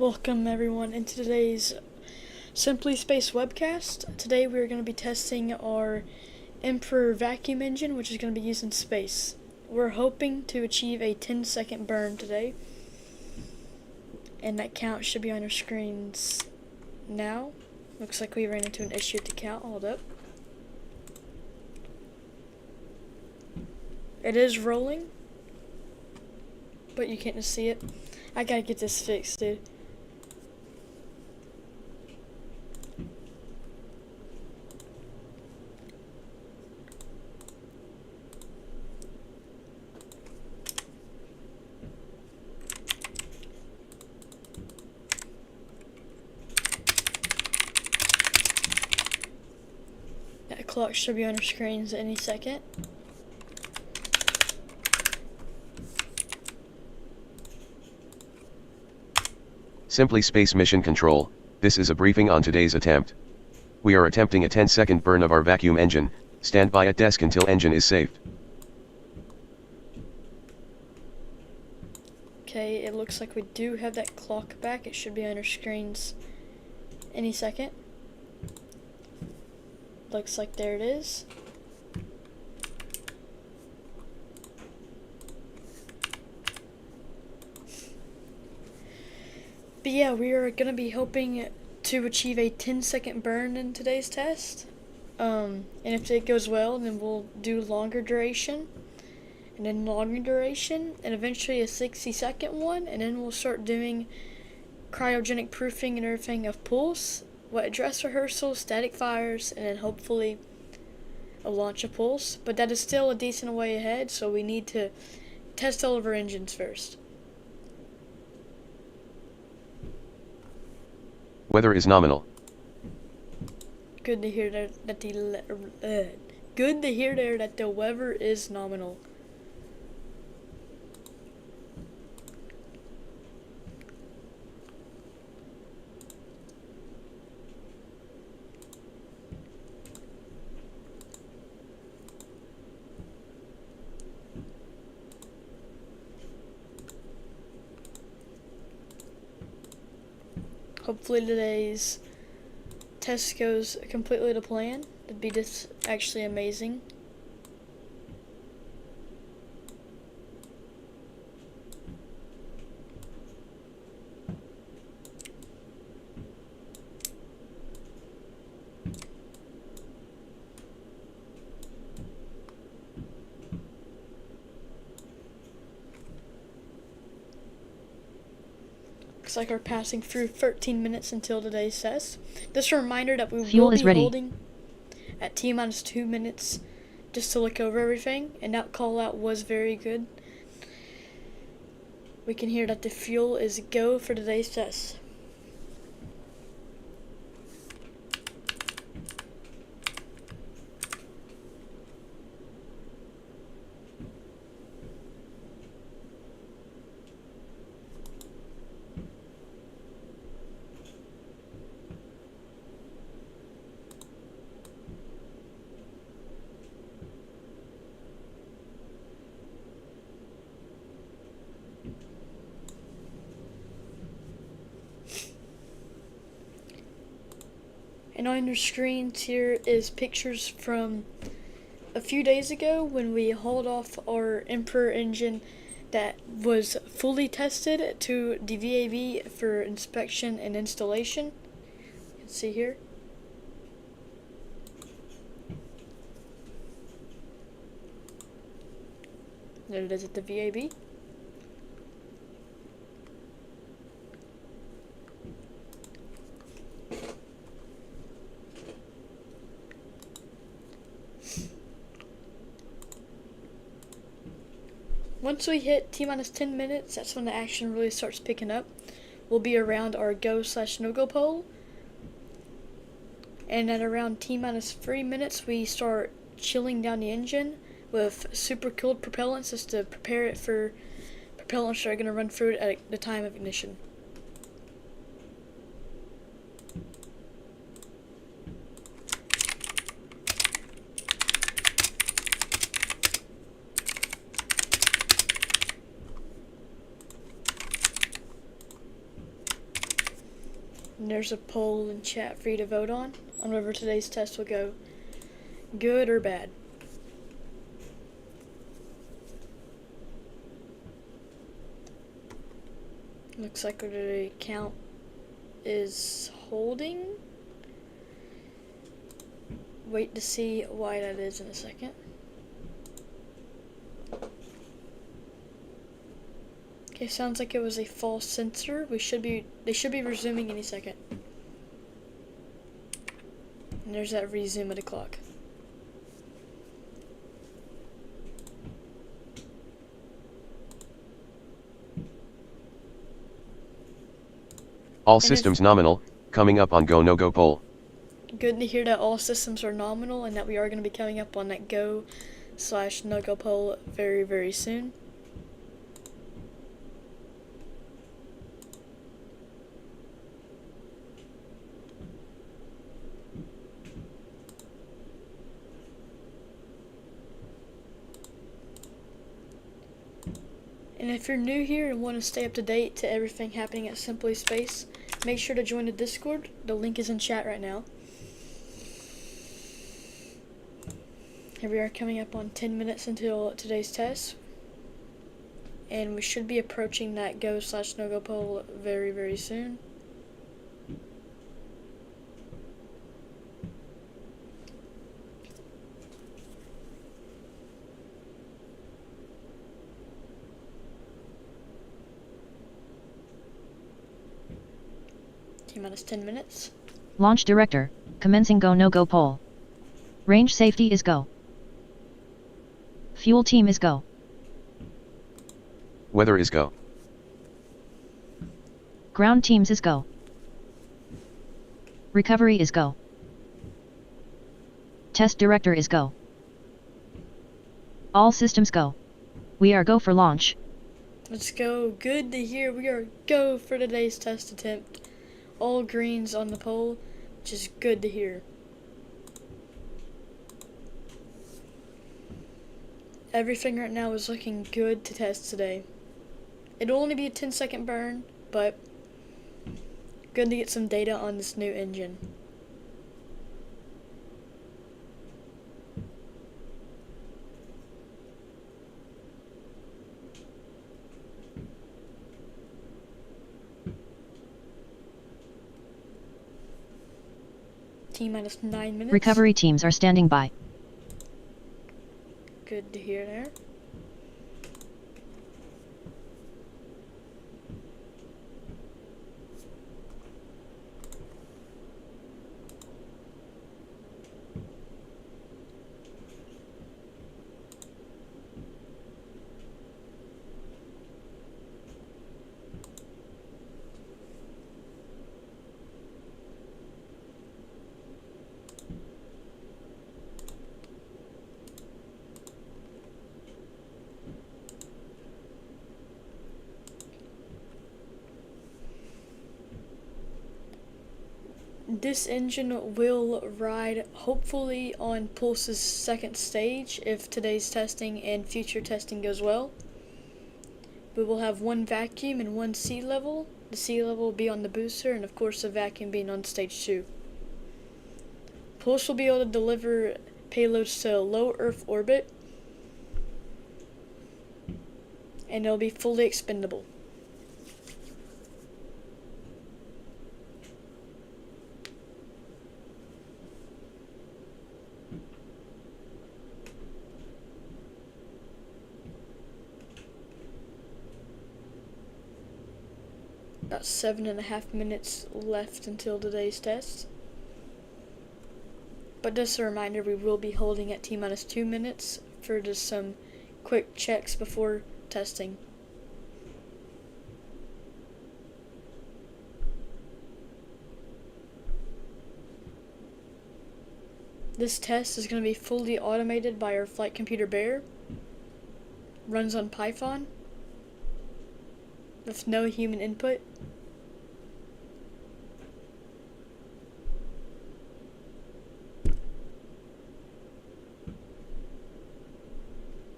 Welcome everyone into today's Simply Space webcast. Today we are going to be testing our Emperor vacuum engine, which is going to be used in space. We're hoping to achieve a 10-second burn today, and that count should be on your screens now. Looks like we ran into an issue with the count. Hold up. It is rolling, but you can't just see it. I gotta get this fixed, dude. That clock should be on your screens any second. Simply Space Mission Control, this is a briefing on today's attempt. We are attempting a 10-second burn of our vacuum engine. Stand by at desk until engine is safe. Okay, it looks like we do have that clock back. It should be on your screens any second. Looks like there it is. But yeah, we are going to be hoping to achieve a 10-second burn in today's test. And if it goes well, then we'll do longer duration, and then longer duration, and eventually a 60-second one, and then we'll start doing cryogenic proofing and everything of pulse, wet dress rehearsal, static fires, and then hopefully a launch of pulse. But that is still a decent way ahead, so we need to test all of our engines first. Weather is nominal. Good to hear that the weather is nominal. Hopefully today's test goes completely to plan. That'd be just actually amazing. Looks like we're passing through 13 minutes until today's test. Just a reminder that we will be holding at T-minus 2 minutes just to look over everything, and that call out was very good. We can hear that the fuel is go for today's test. And on your screens here is pictures from a few days ago when we hauled off our Emperor engine that was fully tested to the VAB for inspection and installation. You can see here. There it is at the VAB. Once we hit T-minus 10 minutes, that's when the action really starts picking up. We'll be around our go/no-go pole. And at around T-minus 3 minutes, we start chilling down the engine with supercooled propellants just to prepare it for propellants that are going to run through it at the time of ignition. And there's a poll in chat for you to vote on whether today's test will go good or bad. Looks like the count is holding. Wait to see why that is in a second. Okay, sounds like it was a false sensor. They should be resuming any second. And there's that resume of the clock. All systems nominal, coming up on go no go poll. Good to hear that all systems are nominal and that we are going to be coming up on that go/no go poll very, very soon. And if you're new here and want to stay up to date to everything happening at Simply Space, make sure to join the Discord. The link is in chat right now. Here we are coming up on 10 minutes until today's test. And we should be approaching that go/no go poll very, very soon. T-minus 10 minutes. Launch director, commencing go no go poll. Range safety is go. Fuel team is go. Weather is go. Ground teams is go. Recovery is go. Test director is go. All systems go. We are go for launch. Let's go. Good to hear. We are go for today's test attempt. All greens on the poll, which is good to hear. Everything right now is looking good to test today. It'll only be a 10-second burn, but good to get some data on this new engine. T-minus 9 minutes. Recovery teams are standing by. Good to hear there. This engine will ride hopefully on Pulse's second stage if today's testing and future testing goes well. We will have one vacuum and one sea level. The sea level will be on the booster and of course the vacuum being on stage 2. Pulse will be able to deliver payloads to low Earth orbit and they'll be fully expendable. About 7.5 minutes left until today's test. But just a reminder, we will be holding at T-minus 2 minutes for just some quick checks before testing. This test is going to be fully automated by our flight computer Bear. Runs on Python with no human input.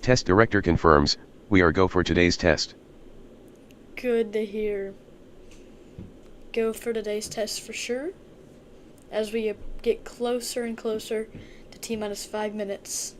Test director confirms, we are go for today's test. Good to hear. go for today's test for sure, as we get closer and closer to T-minus 5 minutes.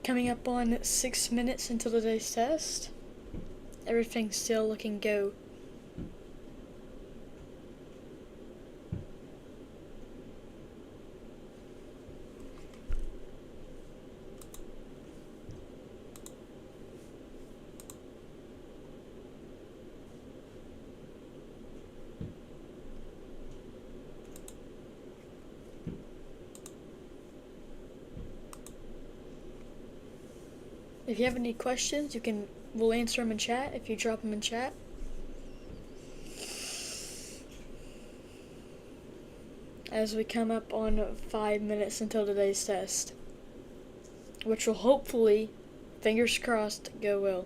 Coming up on 6 minutes until today's test. Everything's still looking go. If you have any questions, we'll answer them in chat if you drop them in chat. As we come up on 5 minutes until today's test, which will hopefully, fingers crossed, go well.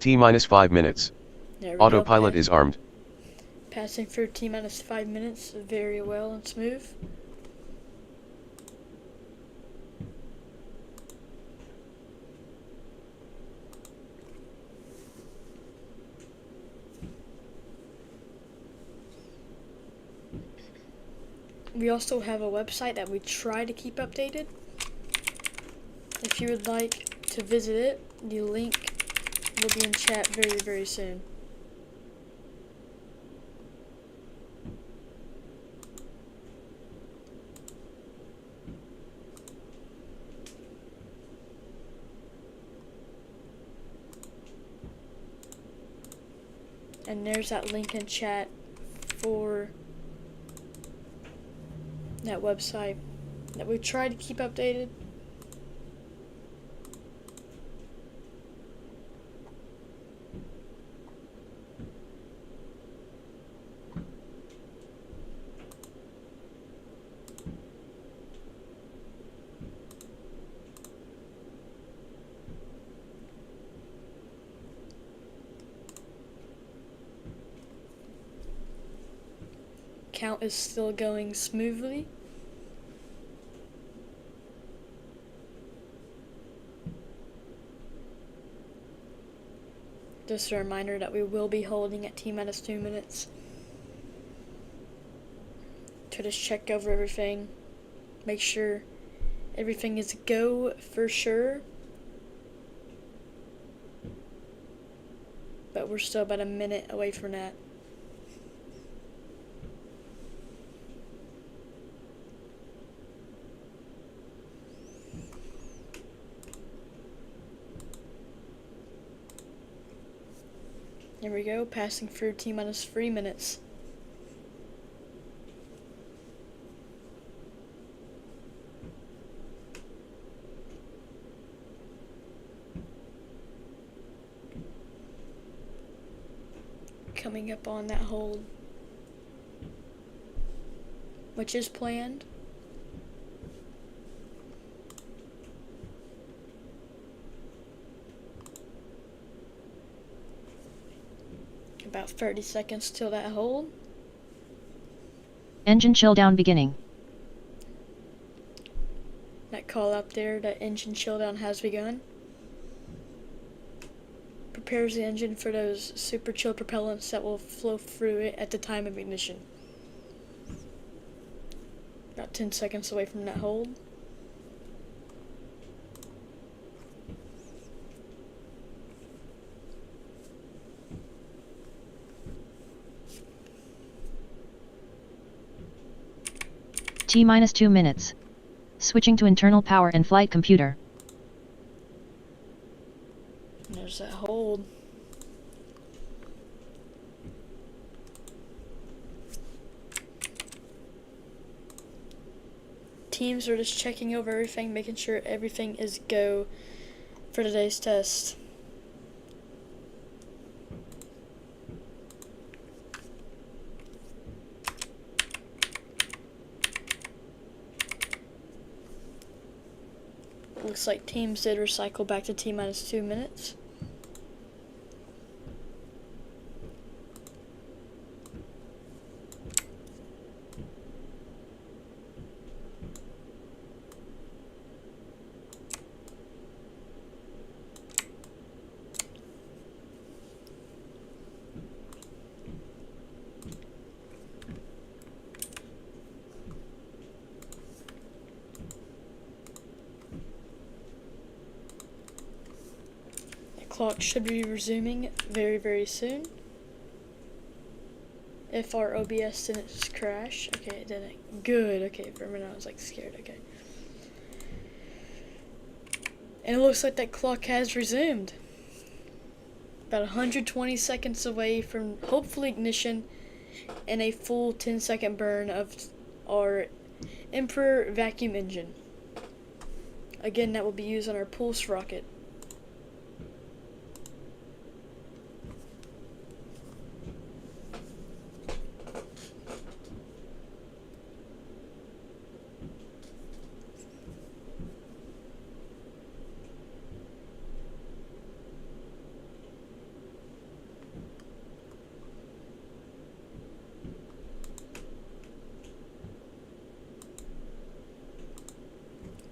T-minus 5 minutes. There we go. Autopilot is armed. Passing through T-minus 5 minutes very well and smooth. We also have a website that we try to keep updated. If you would like to visit it, the link will be in chat very, very soon. And there's that link in chat for that website that we try to keep updated. Count is still going smoothly. Just a reminder that we will be holding at T-minus 2 minutes to just check over everything, make sure everything is go for sure. But we're still about a minute away from that. There we go, passing through T-minus 3 minutes. Coming up on that hold, which is planned. About 30 seconds till that hold. Engine chill down beginning. That call up there, that engine chill down has begun. Prepares the engine for those super chill propellants that will flow through it at the time of ignition. About 10 seconds away from that hold. T minus 2 minutes. Switching to internal power and flight computer. There's that hold. Teams are just checking over everything, making sure everything is go for today's test. Looks like teams did recycle back to T minus 2 minutes. Clock should be resuming very, very soon. If our OBS didn't just crash. Okay, it didn't. Good. Okay, for a minute I was like scared. Okay. And it looks like that clock has resumed. About 120 seconds away from hopefully ignition and a full 10-second burn of our Emperor vacuum engine. Again, that will be used on our Pulse rocket.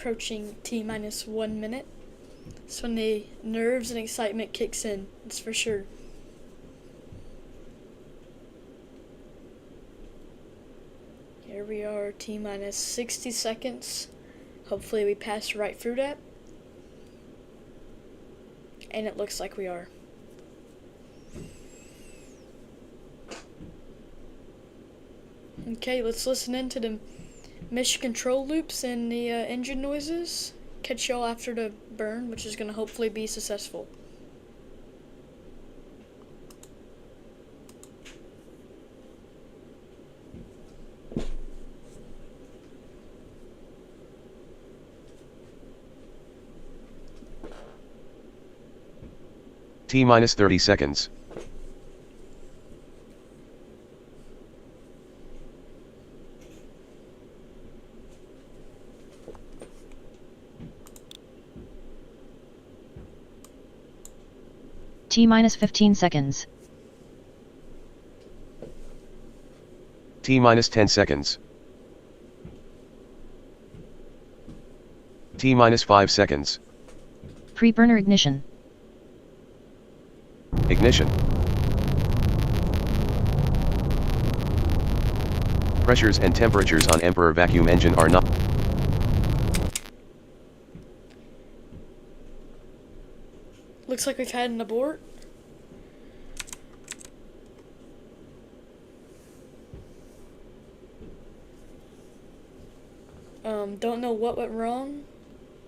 Approaching T minus 1 minute. That's when the nerves and excitement kicks in, that's for sure. Here we are, T minus 60 seconds. Hopefully we pass right through that. And it looks like we are. Okay, let's listen into the mission control loops and the engine noises. Catch y'all after the burn, which is going to hopefully be successful. T minus 30 seconds. T minus 15 seconds. T minus 10 seconds. T minus 5 seconds. Pre-burner ignition. Ignition. Pressures and temperatures on Emperor vacuum engine are not. Looks like we've had an abort. Don't know what went wrong.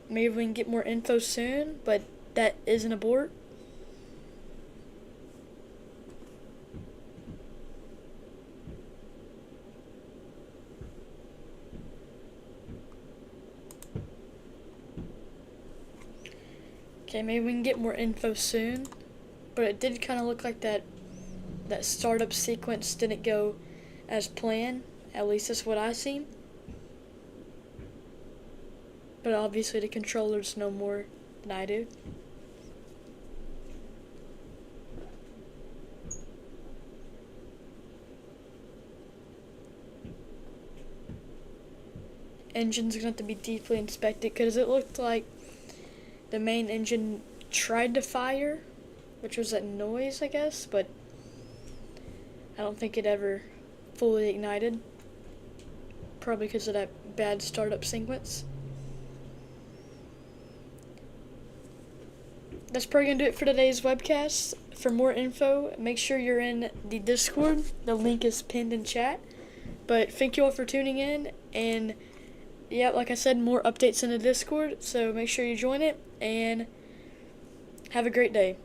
Maybe we can get more info soon, but that is an abort. Okay, maybe we can get more info soon, but it did kind of look like that startup sequence didn't go as planned. At least that's what I seen. But obviously the controllers know more than I do. Engine's gonna have to be deeply inspected because it looked like the main engine tried to fire, which was that noise, I guess, but I don't think it ever fully ignited. Probably because of that bad startup sequence. That's probably going to do it for today's webcast. For more info, make sure you're in the Discord. The link is pinned in chat. But thank you all for tuning in, and yeah, like I said, more updates in the Discord, so make sure you join it, and have a great day.